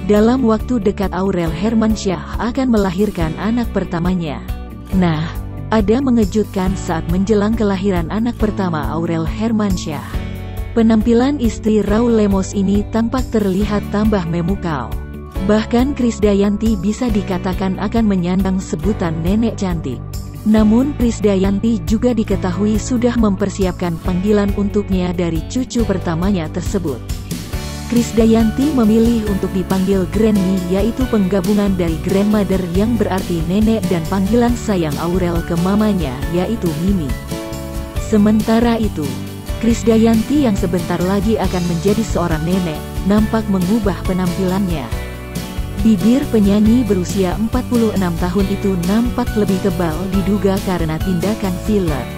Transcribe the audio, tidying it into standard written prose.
Dalam waktu dekat Aurel Hermansyah akan melahirkan anak pertamanya. Nah, ada mengejutkan saat menjelang kelahiran anak pertama Aurel Hermansyah. Penampilan istri Raul Lemos ini tampak terlihat tambah memukau. Bahkan Krisdayanti bisa dikatakan akan menyandang sebutan nenek cantik. Namun Krisdayanti juga diketahui sudah mempersiapkan panggilan untuknya dari cucu pertamanya tersebut. Krisdayanti memilih untuk dipanggil Grandmi, yaitu penggabungan dari grandmother yang berarti nenek dan panggilan sayang Aurel ke mamanya yaitu Mimi. Sementara itu, Krisdayanti yang sebentar lagi akan menjadi seorang nenek, nampak mengubah penampilannya. Bibir penyanyi berusia 46 tahun itu nampak lebih tebal diduga karena tindakan filler.